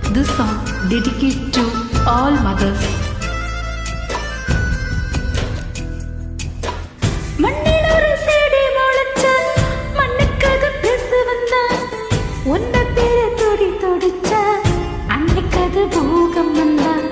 This song dedicated to all mothers. மண்ணில் ஒரு செடி முளைச்ச மண்ணுக்காக பேச வந்தான் உன்ன பேர தொடி தொடிச்ச அன்னைக்கு அது பூகம் வந்தான்